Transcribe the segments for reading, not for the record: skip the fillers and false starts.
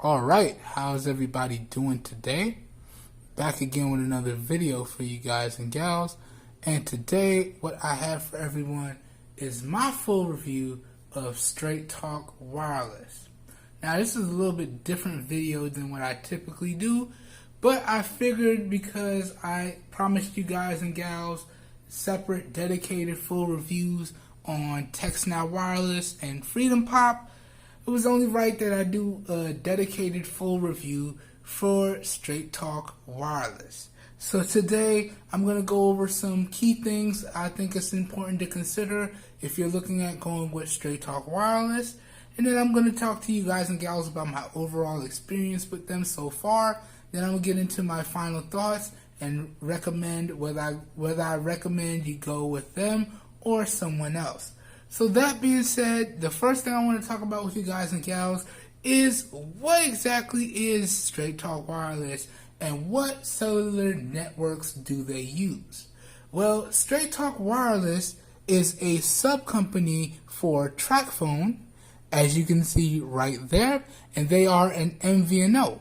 Alright, how's everybody doing today? Back again with another video for you guys and gals. And today, what I have for everyone is my full review of Straight Talk Wireless. Now, this is a little bit different video than what I typically do, but I figured because I promised you guys and gals separate, dedicated, full reviews on Text Now Wireless and Freedom Pop, it was only right that I do a dedicated full review for Straight Talk Wireless. So today I'm going to go over some key things I think it's important to consider if you're looking at going with Straight Talk Wireless. And then I'm going to talk to you guys and gals about my overall experience with them so far. Then I'm going to get into my final thoughts and recommend whether I recommend you go with them or someone else. So that being said, the first thing I want to talk about with you guys and gals is what exactly is Straight Talk Wireless and what cellular networks do they use? Well, Straight Talk Wireless is a sub-company for TracFone, as you can see right there, and they are an MVNO.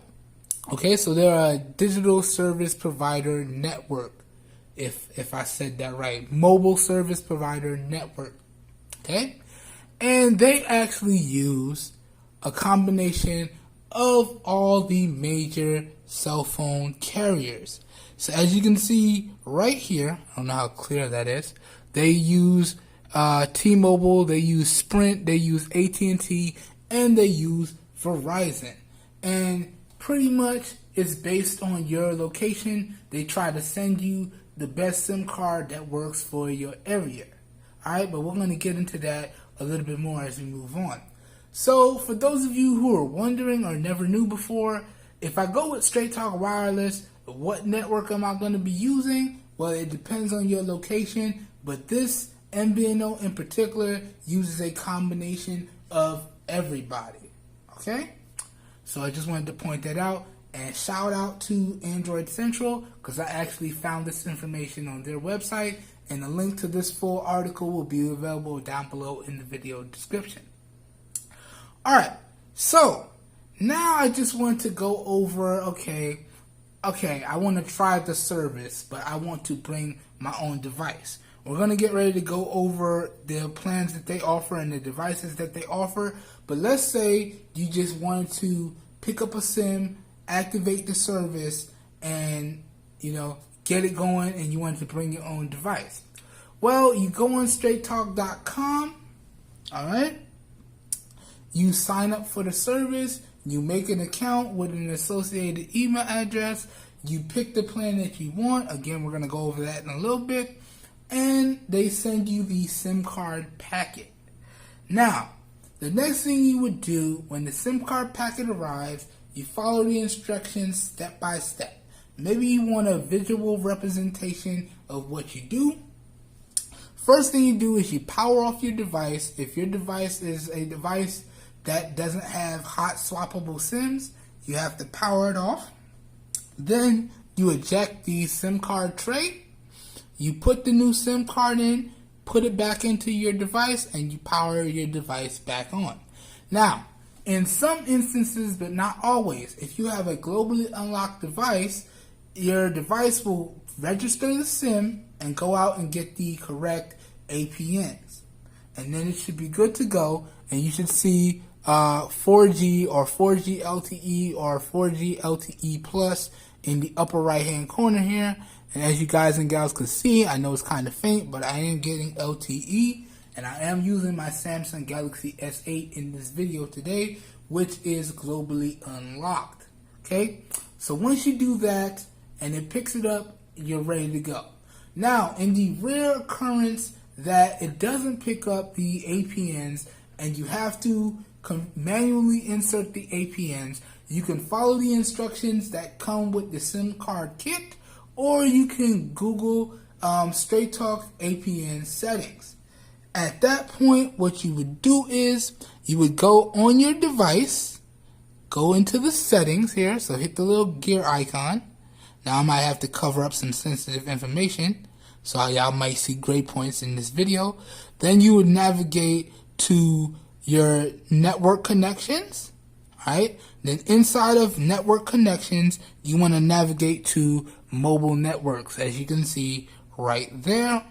Okay, so they're a digital service provider network, if I said that right, mobile service provider network. Okay, and they actually use a combination of all the major cell phone carriers. So as you can see right here, I don't know how clear that is, they use T-Mobile, they use Sprint, they use AT&T, and they use Verizon. And pretty much it's based on your location. They try to send you the best SIM card that works for your area. Alright, but we're going to get into that a little bit more as we move on. So, for those of you who are wondering or never knew before, if I go with Straight Talk Wireless, what network am I going to be using? Well, it depends on your location, but this MVNO in particular uses a combination of everybody. Okay? So, I just wanted to point that out. And shout out to Android Central, because I actually found this information on their website. And the link to this full article will be available down below in the video description. Alright, so now I just want to go over, okay, I want to try the service, but I want to bring my own device. We're going to get ready to go over the plans that they offer and the devices that they offer. But let's say you just wanted to pick up a SIM, activate the service, and, get it going, and you want to bring your own device. Well, you go on straighttalk.com, alright? You sign up for the service, you make an account with an associated email address, you pick the plan that you want. Again, we're going to go over that in a little bit. And they send you the SIM card packet. Now, the next thing you would do when the SIM card packet arrives, you follow the instructions step by step. Maybe you want a visual representation of what you do. First thing you do is you power off your device. If your device is a device that doesn't have hot swappable SIMs, you have to power it off. Then you eject the SIM card tray. You put the new SIM card in, put it back into your device, and you power your device back on. Now, in some instances, but not always, if you have a globally unlocked device, your device will register the SIM and go out and get the correct APNs. And then it should be good to go, and you should see 4G or 4G LTE or 4G LTE Plus in the upper right hand corner here. And as you guys and gals can see, I know it's kind of faint, but I am getting LTE, and I am using my Samsung Galaxy S8 in this video today, which is globally unlocked. Okay, so once you do that and it picks it up, you're ready to go. Now, in the rare occurrence that it doesn't pick up the APNs and you have to manually insert the APNs, you can follow the instructions that come with the SIM card kit, or you can Google Straight Talk APN settings. At that point, what you would do is you would go on your device, go into the settings here, so hit the little gear icon. Now I might have to cover up some sensitive information, so y'all might see gray points in this video. Then you would navigate to your network connections, Alright, then inside of network connections, you want to navigate to mobile networks, as you can see right there.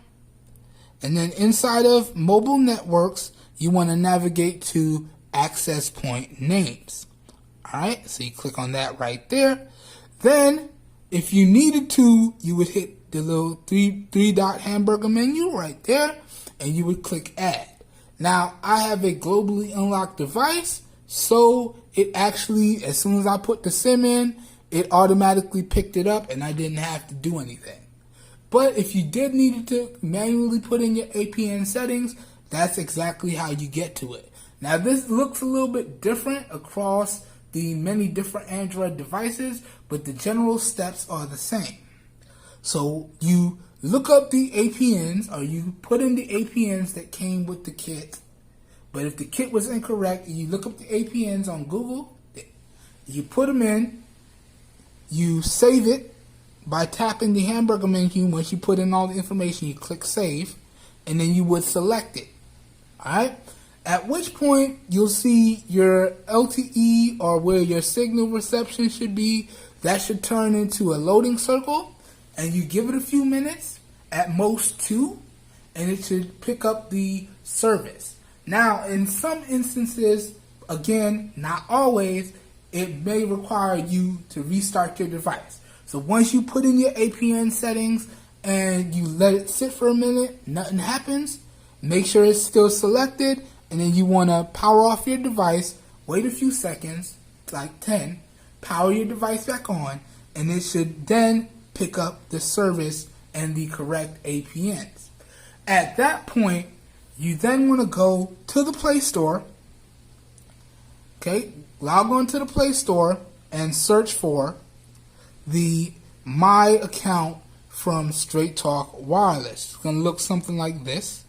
And then inside of mobile networks, you want to navigate to access point names. Alright, so you click on that right there. Then, if you needed to, you would hit the little three dot hamburger menu right there, and you would click add. Now, I have a globally unlocked device, so it actually, as soon as I put the SIM in, it automatically picked it up and I didn't have to do anything. But if you did need to manually put in your APN settings, that's exactly how you get to it. Now, this looks a little bit different across the many different Android devices, but the general steps are the same. So you look up the APNs, or you put in the APNs that came with the kit. But if the kit was incorrect, you look up the APNs on Google, you put them in, you save it by tapping the hamburger menu. Once you put in all the information, you click save, and then you would select it. Alright? At which point, you'll see your LTE, or where your signal reception should be. That should turn into a loading circle, and you give it a few minutes, at most 2, and it should pick up the service. Now, in some instances, again, not always, it may require you to restart your device. So once you put in your APN settings and you let it sit for a minute, nothing happens, make sure it's still selected, and then you want to power off your device, wait a few seconds, like 10, power your device back on, and it should then pick up the service and the correct APNs. At that point, you then want to go to the Play Store. Okay, log on to the Play Store and search for the My Account from Straight Talk Wireless. It's going to look something like this.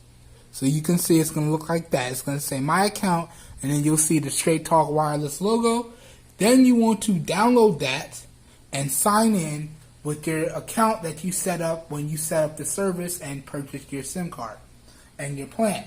So you can see it's going to look like that. It's going to say My Account, and then you'll see the Straight Talk Wireless logo. Then you want to download that and sign in with your account that you set up when you set up the service and purchased your SIM card and your plan.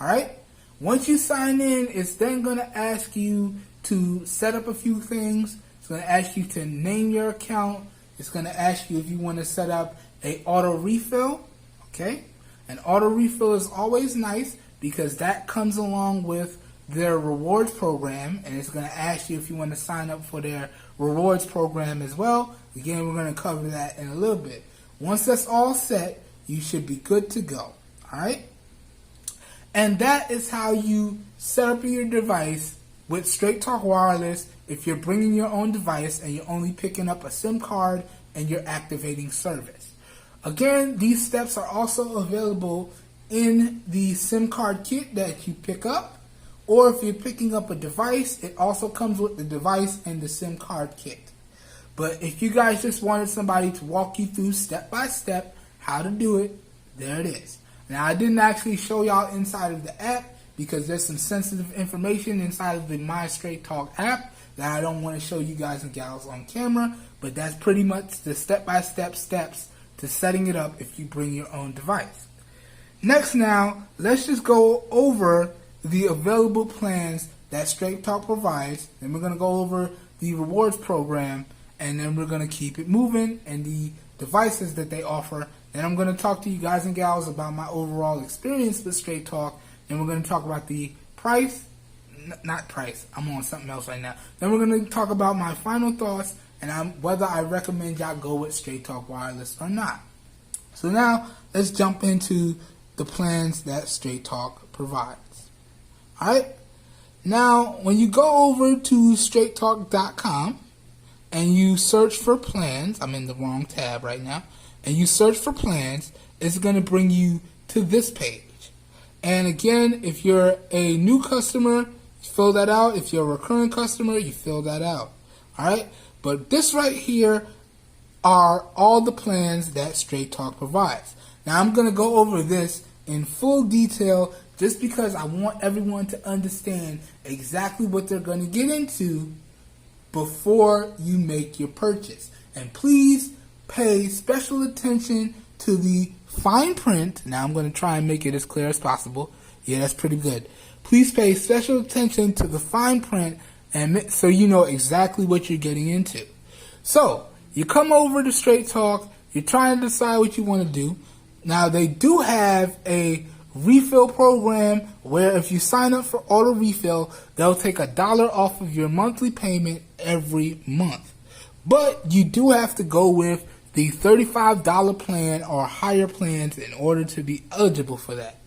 Alright? Once you sign in, it's then going to ask you to set up a few things. It's going to ask you to name your account. It's going to ask you if you want to set up a auto refill. Okay? An auto refill is always nice because that comes along with their rewards program, and it's going to ask you if you want to sign up for their rewards program as well. Again, we're going to cover that in a little bit. Once that's all set, you should be good to go. Alright? And that is how you set up your device with Straight Talk Wireless if you're bringing your own device and you're only picking up a SIM card and you're activating service. Again, these steps are also available in the SIM card kit that you pick up, or if you're picking up a device, it also comes with the device and the SIM card kit. But if you guys just wanted somebody to walk you through step by step how to do it, there it is. Now, I didn't actually show y'all inside of the app because there's some sensitive information inside of the My Straight Talk app that I don't want to show you guys and gals on camera, but that's pretty much the step-by-step steps to setting it up if you bring your own device. Next now, let's just go over the available plans that Straight Talk provides, and we're going to go over the rewards program, and then we're going to keep it moving and the devices that they offer. Then I'm going to talk to you guys and gals about my overall experience with Straight Talk. Then we're going to talk about the price, not price, I'm on something else right now. Then we're going to talk about my final thoughts and whether I recommend y'all go with Straight Talk Wireless or not. So now, let's jump into the plans that Straight Talk provides. Alright? Now, when you go over to straighttalk.com and you search for plans, I'm in the wrong tab right now, and you search for plans, it's going to bring you to this page. And again, if you're a new customer, you fill that out. If you're a recurring customer, you fill that out. Alright? But this right here are all the plans that Straight Talk provides. Now, I'm going to go over this in full detail just because I want everyone to understand exactly what they're going to get into before you make your purchase. And please pay special attention to the fine print. Now I'm going to try and make it as clear as possible. Yeah, that's pretty good. Please pay special attention to the fine print and so you know exactly what you're getting into. So you come over to Straight Talk, you're trying to decide what you want to do. Now they do have a refill program where if you sign up for auto refill, they'll take $1 off of your monthly payment every month. But you do have to go with the $35 plan or higher plans in order to be eligible for that.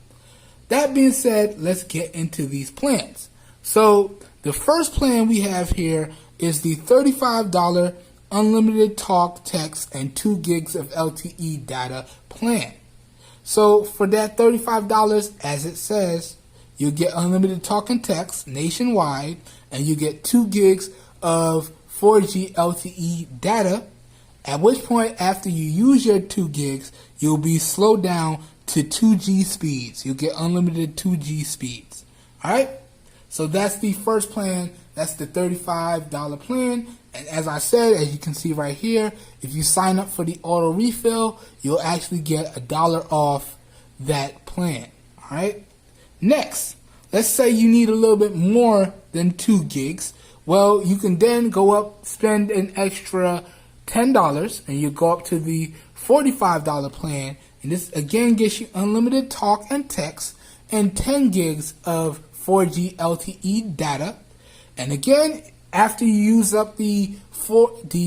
That being said, let's get into these plans. So the first plan we have here is the $35 unlimited talk, text, and 2 gigs of LTE data plan. So for that $35, as it says, you'll get unlimited talk and text nationwide, and you get 2 gigs of 4G LTE data, at which point after you use your 2 gigs, you'll be slowed down to 2G speeds. You'll get unlimited 2G speeds. Alright? So that's the first plan. That's the $35 plan. And as I said, as you can see right here, if you sign up for the auto refill, you'll actually get $1 off that plan. Alright? Next, let's say you need a little bit more than 2 gigs. Well, you can then go up, spend an extra $10, and you go up to the $45 plan. And this again gets you unlimited talk and text and 10 gigs of 4G LTE data. And again, after you use up the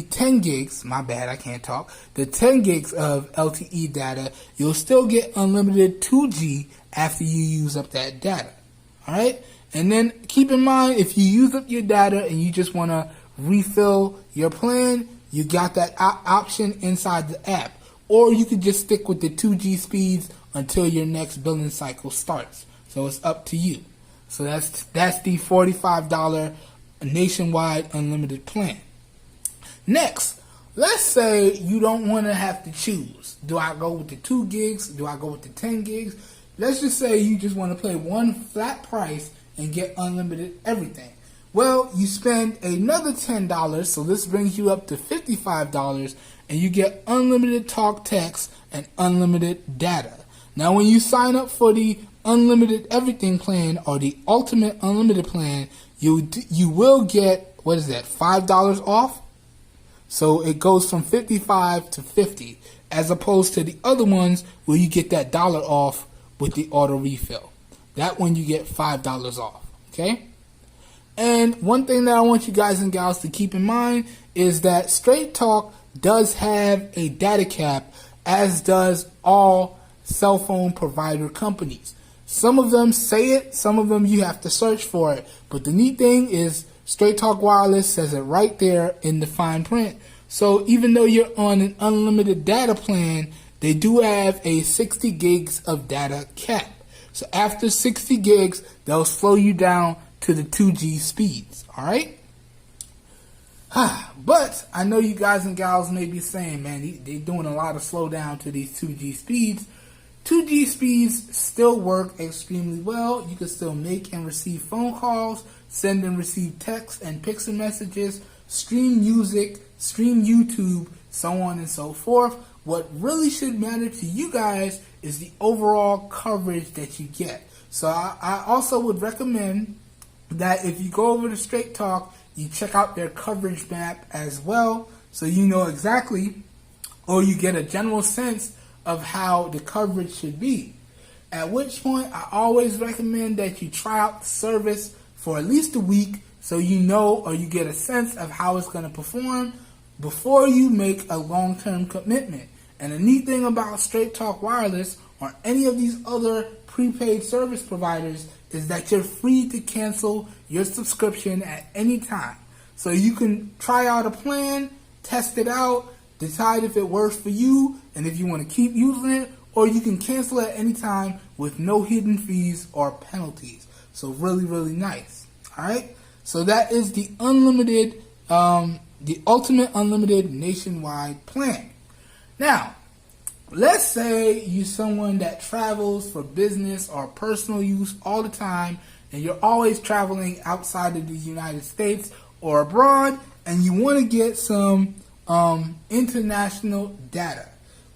10 gigs, my bad, I can't talk, the 10 gigs of LTE data, you'll still get unlimited 2G after you use up that data. Alright? And then keep in mind, if you use up your data and you just want to refill your plan, you got that option inside the app. Or you could just stick with the 2G speeds until your next billing cycle starts. So it's up to you. So that's the $45 nationwide unlimited plan. Next, let's say you don't want to have to choose. Do I go with the 2 gigs? Do I go with the 10 gigs? Let's just say you just want to pay one flat price and get unlimited everything. Well, you spend another $10, so this brings you up to $55, and you get unlimited talk, text, and unlimited data. Now, when you sign up for the unlimited everything plan or the ultimate unlimited plan, you will get, what is that, $5 off? So it goes from 55 to 50, as opposed to the other ones where you get that $1 off with the auto refill. That one you get $5 off, okay? And one thing that I want you guys and gals to keep in mind is that Straight Talk does have a data cap, as does all cell phone provider companies. Some of them say it, some of them you have to search for it. But the neat thing is Straight Talk Wireless says it right there in the fine print. So even though you're on an unlimited data plan, they do have a 60 gigs of data cap. So after 60 gigs, they'll slow you down to the 2G speeds, alright? But I know you guys and gals may be saying, man, they're doing a lot of slowdown to these 2G speeds. 2G speeds still work extremely well. You can still make and receive phone calls, send and receive text and picture messages, stream music, stream YouTube, so on and so forth. What really should matter to you guys is the overall coverage that you get. So I also would recommend that if you go over to Straight Talk, you check out their coverage map as well, so you know exactly, or you get a general sense of how the coverage should be. At which point, I always recommend that you try out the service for at least a week so you know, or you get a sense of how it's going to perform before you make a long-term commitment. And the neat thing about Straight Talk Wireless or any of these other prepaid service providers is that you're free to cancel your subscription at any time. So you can try out a plan, test it out, decide if it works for you and if you want to keep using it, or you can cancel at any time with no hidden fees or penalties. So really, really nice. Alright? So that is the unlimited, the ultimate unlimited nationwide plan. Now, let's say you're someone that travels for business or personal use all the time, and you're always traveling outside of the United States or abroad, and you want to get some international data.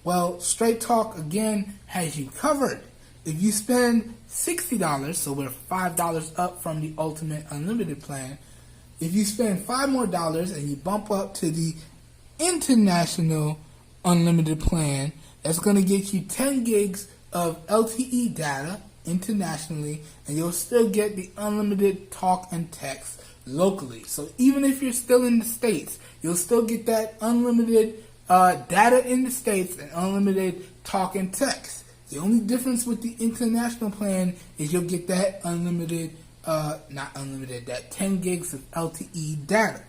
Well, Straight Talk, again, has you covered. If you spend $60, so we're $5 up from the Ultimate Unlimited plan, if you spend $5 more and you bump up to the international unlimited plan, that's going to get you 10 gigs of LTE data internationally, and you'll still get the unlimited talk and text locally. So even if you're still in the States, you'll still get that unlimited data in the States and unlimited talk and text. The only difference with the international plan is you'll get that unlimited, that 10 gigs of LTE data.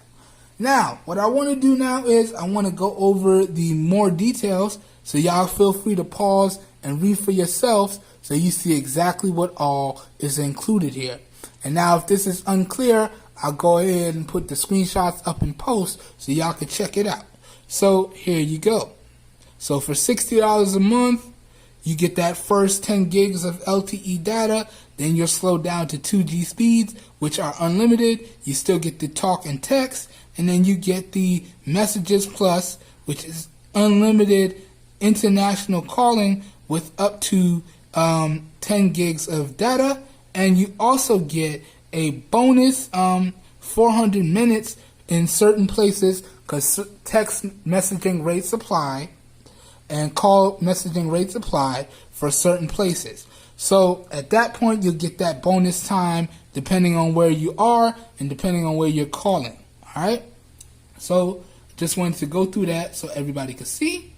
Now, what I want to do now is I want to go over the more details, so y'all feel free to pause and read for yourselves so you see exactly what all is included here. And now if this is unclear, I'll go ahead and put the screenshots up in post so y'all can check it out. So here you go. So for $60 a month, you get that first 10 gigs of LTE data, then you're slowed down to 2G speeds, which are unlimited. You still get the talk and text, and then you get the Messages Plus, which is unlimited international calling with up to 10 gigs of data, and you also get a bonus 400 minutes in certain places because text messaging rates apply and call messaging rates apply for certain places. So at that point, you'll get that bonus time depending on where you are and depending on where you're calling. All right. So just wanted to go through that so everybody could see.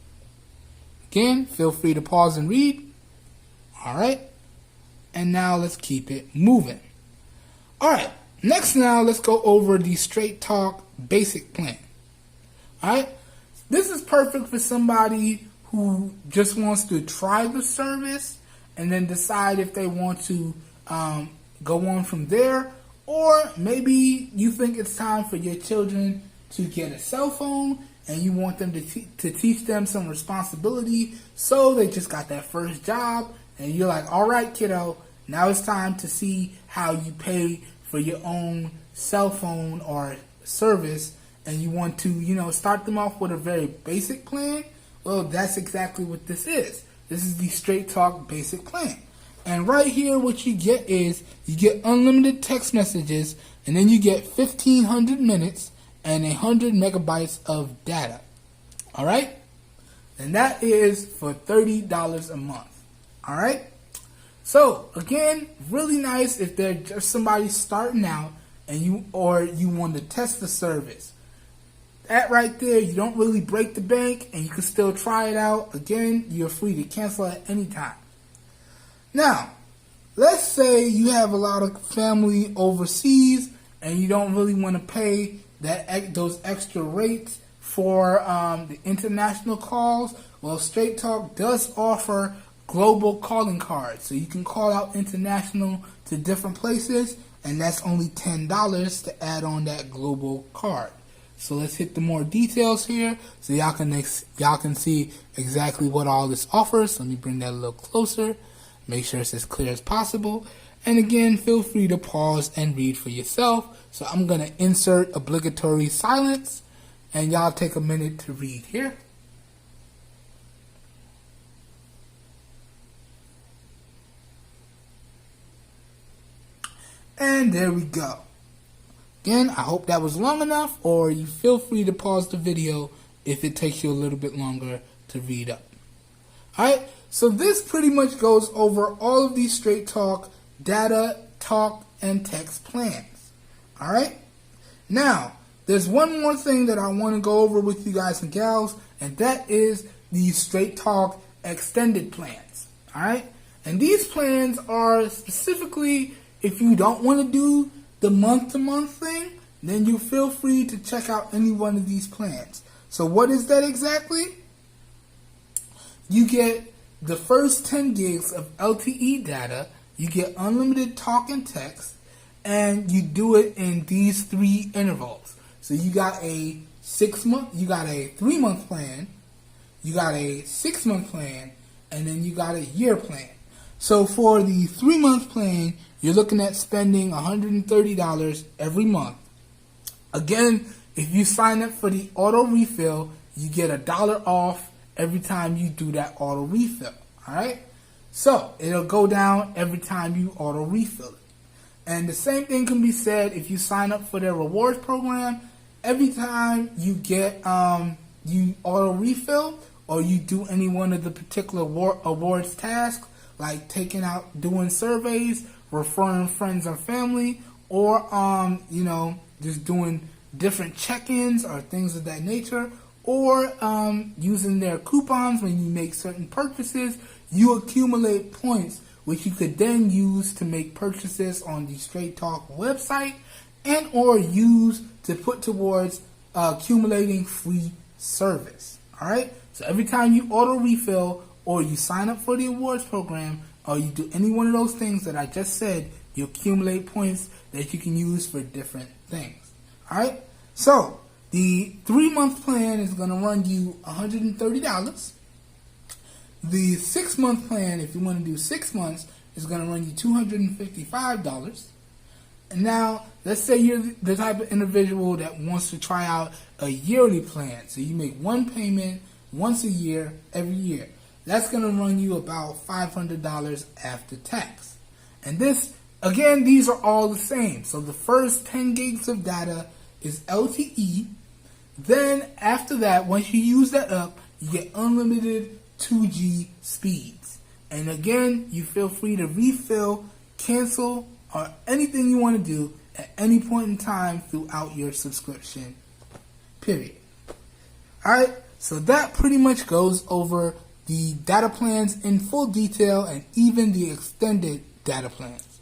Again, feel free to pause and read. All right. And now let's keep it moving. All right. Next now, let's go over the Straight Talk basic plan. All right. This is perfect for somebody who just wants to try the service and then decide if they want to go on from there. Or maybe you think it's time for your children to get a cell phone and you want them to teach them some responsibility. So they just got that first job and you're like, all right, kiddo, now it's time to see how you pay for your own cell phone or service. And you want to, start them off with a very basic plan. Well, that's exactly what this is. This is the Straight Talk basic plan. And right here, what you get is you get unlimited text messages, and then you get 1,500 minutes and 100 megabytes of data. All right? And that is for $30 a month. All right? So, again, really nice if they're just somebody starting out and you want to test the service. That right there, you don't really break the bank and you can still try it out. Again, you're free to cancel at any time. Now, let's say you have a lot of family overseas and you don't really want to pay those extra rates for the international calls. Well, Straight Talk does offer global calling cards. So you can call out international to different places, and that's only $10 to add on that global card. So let's hit the more details here so y'all can see exactly what all this offers. Let me bring that a little closer. Make sure it's as clear as possible. And again, feel free to pause and read for yourself. So I'm going to insert obligatory silence and y'all take a minute to read here. And there we go. Again, I hope that was long enough, or you feel free to pause the video if it takes you a little bit longer to read up. Alright, so this pretty much goes over all of these Straight Talk data, talk, and text plans. Alright, now, there's one more thing that I want to go over with you guys and gals, and that is the Straight Talk extended plans. Alright, and these plans are specifically if you don't want to do the month-to-month thing, then you feel free to check out any one of these plans. So what is that exactly? You get the first 10 gigs of LTE data, you get unlimited talk and text, and you do it in these 3 intervals. So you got a 3-month plan, you got a 6-month plan, and then you got a year plan. So for the 3-month plan, you're looking at spending $130 every month. Again, if you sign up for the auto refill, you get $1 off every time you do that auto refill. Alright? So, it'll go down every time you auto refill it. And the same thing can be said if you sign up for their rewards program. Every time you get you auto refill or you do any one of the particular awards tasks, like doing surveys, referring friends or family, or just doing different check-ins or things of that nature, or using their coupons when you make certain purchases, you accumulate points which you could then use to make purchases on the Straight Talk website and or use to put towards accumulating free service. Alright? So every time you auto refill or you sign up for the awards program or you do any one of those things that I just said, you accumulate points that you can use for different things. Alright? So the 3-month plan is going to run you $130. The 6-month plan, if you want to do 6 months, is going to run you $255. And now, let's say you're the type of individual that wants to try out a yearly plan. So you make one payment once a year, every year. That's going to run you about $500 after tax. And this, again, these are all the same. So the first 10 gigs of data is LTE. Then after that, once you use that up, you get unlimited 2G speeds. And again, you feel free to refill, cancel, or anything you want to do at any point in time throughout your subscription period. Alright, so that pretty much goes over the data plans in full detail and even the extended data plans.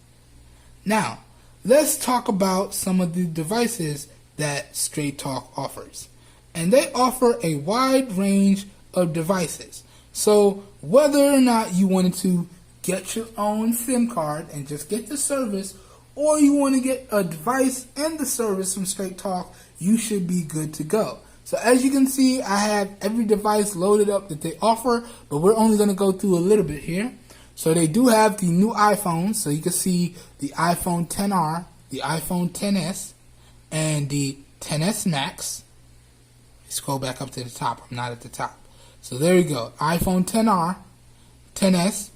Now, let's talk about some of the devices that Straight Talk offers. And they offer a wide range of devices. So whether or not you wanted to get your own SIM card and just get the service, or you want to get a device and the service from Straight Talk, you should be good to go. So as you can see, I have every device loaded up that they offer, but we're only going to go through a little bit here. So they do have the new iPhones, so you can see the iPhone XR, the iPhone XS, and the XS Max. Scroll back up to the top. I'm not at the top. So there you go. iPhone XR, XS,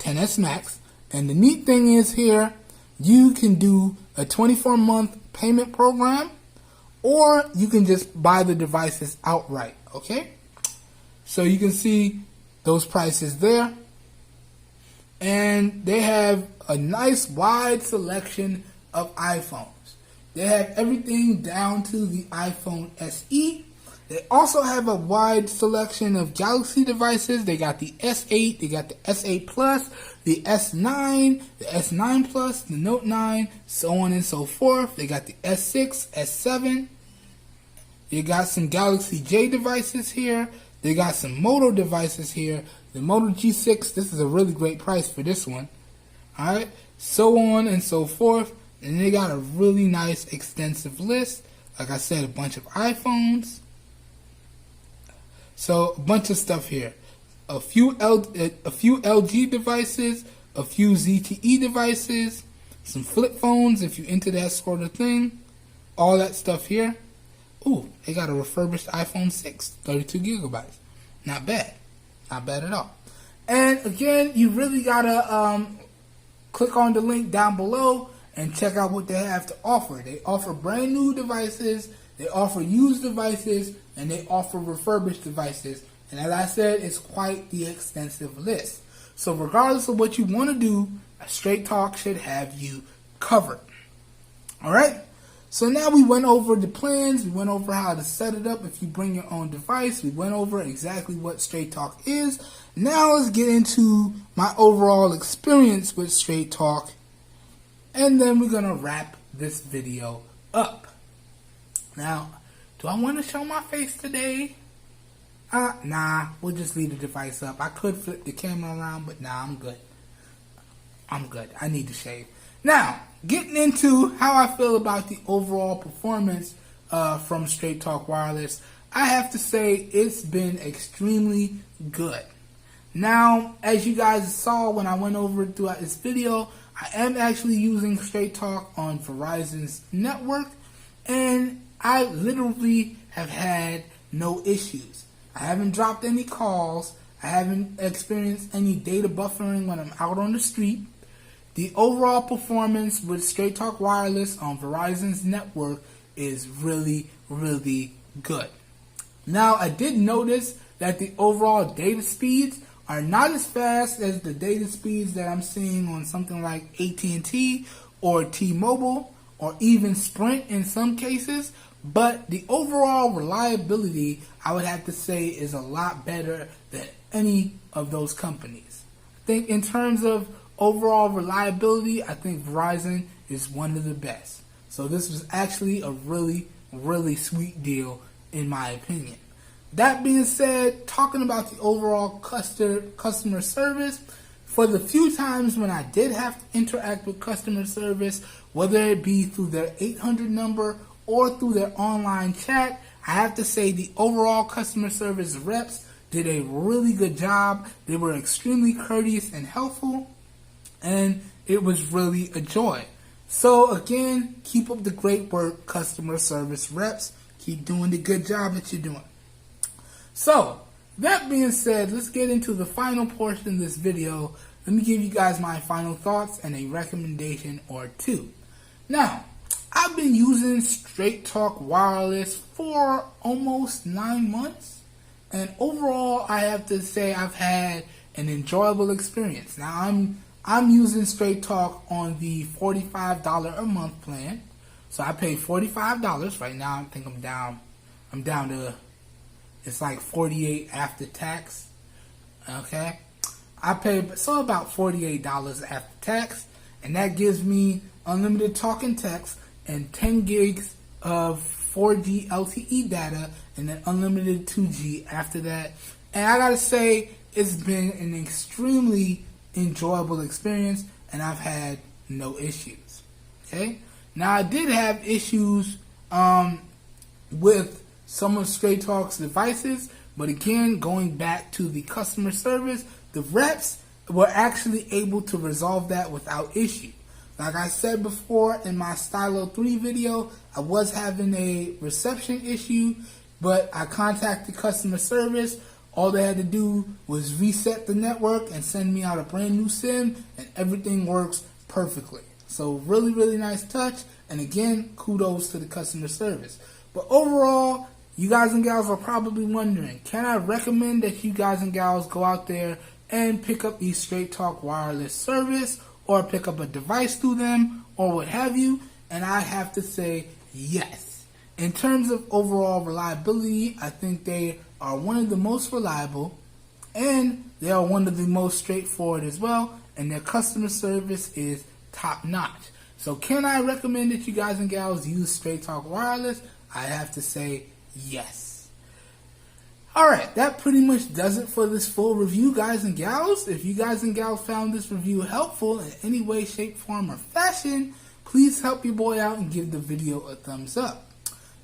XS Max. And the neat thing is here, you can do a 24-month payment program, or you can just buy the devices outright. Okay? So you can see those prices there. And they have a nice wide selection of iPhones. They have everything down to the iPhone SE. They also have a wide selection of Galaxy devices. They got the S8, they got the S8 Plus, the S9, the S9 Plus, the Note 9, so on and so forth. They got the S6, S7. They got some Galaxy J devices here. They got some Moto devices here. The Moto G6, this is a really great price for this one. Alright, so on and so forth. And they got a really nice extensive list. Like I said, a bunch of iPhones. So a bunch of stuff here. A few LG devices, a few ZTE devices, some flip phones if you're into that sort of thing. All that stuff here. Ooh, they got a refurbished iPhone 6, 32 gigabytes. Not bad. Not bad at all. And again, you really gotta click on the link down below and check out what they have to offer. They offer brand new devices, they offer used devices, and they offer refurbished devices. And as I said, it's quite the extensive list. So regardless of what you want to do, Straight Talk should have you covered. Alright? So now we went over the plans, we went over how to set it up if you bring your own device, we went over exactly what Straight Talk is. Now let's get into my overall experience with Straight Talk, and then we're going to wrap this video up. Now, do I want to show my face today? Nah, we'll just leave the device up. I could flip the camera around, but nah, I'm good. I'm good. I need to shave. Now, getting into how I feel about the overall performance from Straight Talk Wireless, I have to say it's been extremely good. Now, as you guys saw when I went over it throughout this video, I am actually using Straight Talk on Verizon's network, and I literally have had no issues. I haven't dropped any calls. I haven't experienced any data buffering when I'm out on the street. the overall performance with Straight Talk Wireless on Verizon's network is really, really good. Now, I did notice that the overall data speeds are not as fast as the data speeds that I'm seeing on something like AT&T or T-Mobile or even Sprint in some cases, but the overall reliability, I would have to say, is a lot better than any of those companies. I think in terms of overall reliability, I think Verizon is one of the best. So this was actually a really, really sweet deal in my opinion. That being said, talking about the overall customer service, for the few times when I did have to interact with customer service, whether it be through their 800 number or through their online chat, I have to say the overall customer service reps did a really good job. They were extremely courteous and helpful, and it was really a joy. So again, keep up the great work, customer service reps. Keep doing the good job that you're doing. So, that being said, let's get into the final portion of this video. Let me give you guys my final thoughts and a recommendation or two. Now, I've been using Straight Talk Wireless for almost 9 months, and overall, I have to say I've had an enjoyable experience. Now, I'm using Straight Talk on the $45 a month plan, so I pay $45 right now. I think I'm down to, it's like $48 after tax. Okay, I pay about $48 after tax, and that gives me unlimited talk and text and 10 gigs of 4G LTE data, and then unlimited 2G after that. And I gotta say, it's been an extremely enjoyable experience, and I've had no issues. Okay, now I did have issues with some of Straight Talk's devices, but again, going back to the customer service, the reps were actually able to resolve that without issue. Like I said before in my Stylo 3 video, I was having a reception issue, but I contacted customer service. All they had to do was reset the network and send me out a brand new SIM, and everything works perfectly. So really, really nice touch, and again, kudos to the customer service. But overall, you guys and gals are probably wondering, can I recommend that you guys and gals go out there and pick up the Straight Talk Wireless service, or pick up a device through them, or what have you? And I have to say yes. In terms of overall reliability, I think they are one of the most reliable, and they are one of the most straightforward as well, and their customer service is top notch. So can I recommend that you guys and gals use Straight Talk Wireless? I have to say yes. Alright, that pretty much does it for this full review, guys and gals. If you guys and gals found this review helpful in any way, shape, form, or fashion, please help your boy out and give the video a thumbs up.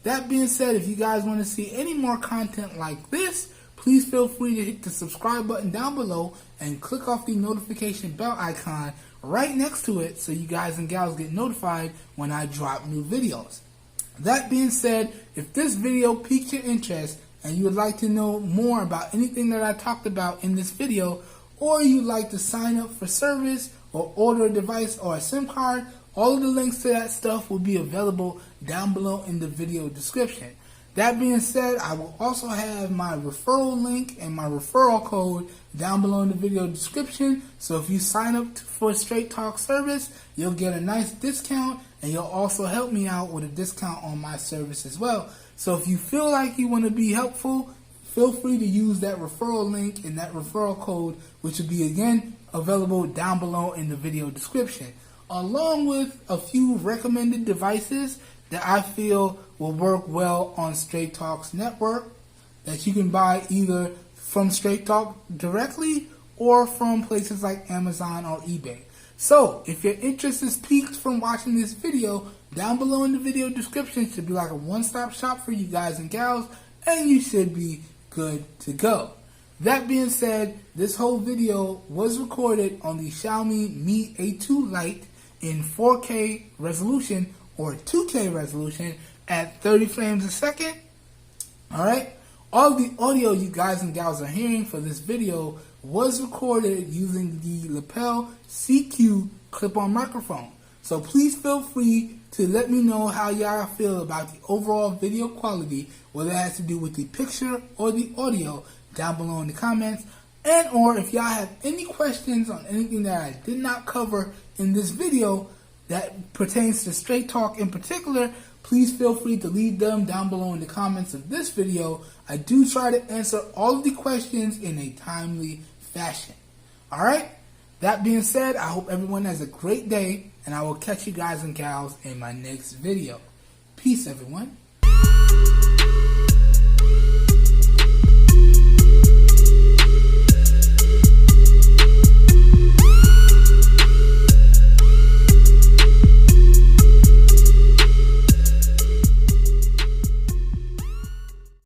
That being said, if you guys want to see any more content like this, please feel free to hit the subscribe button down below and click off the notification bell icon right next to it so you guys and gals get notified when I drop new videos. That being said, if this video piqued your interest and you would like to know more about anything that I talked about in this video, or you'd like to sign up for service or order a device or a SIM card, all of the links to that stuff will be available down below in the video description. That being said, I will also have my referral link and my referral code down below in the video description. So if you sign up for Straight Talk service, you'll get a nice discount, and you'll also help me out with a discount on my service as well. So if you feel like you want to be helpful, feel free to use that referral link and that referral code, which will be again available down below in the video description, along with a few recommended devices that I feel will work well on Straight Talk's network, that you can buy either from Straight Talk directly or from places like Amazon or eBay. So if your interest is piqued from watching this video, down below in the video description should be like a one-stop shop for you guys and gals, and you should be good to go. That being said, this whole video was recorded on the Xiaomi Mi A2 Lite in 4K resolution or 2K resolution at 30 frames a second. Alright? All the audio you guys and gals are hearing for this video was recorded using the lapel CQ clip-on microphone. So please feel free to let me know how y'all feel about the overall video quality, whether it has to do with the picture or the audio, down below in the comments. And or if y'all have any questions on anything that I did not cover in this video that pertains to Straight Talk in particular, please feel free to leave them down below in the comments of this video. I do try to answer all of the questions in a timely fashion. Alright? That being said, I hope everyone has a great day, and I will catch you guys and gals in my next video. Peace, everyone.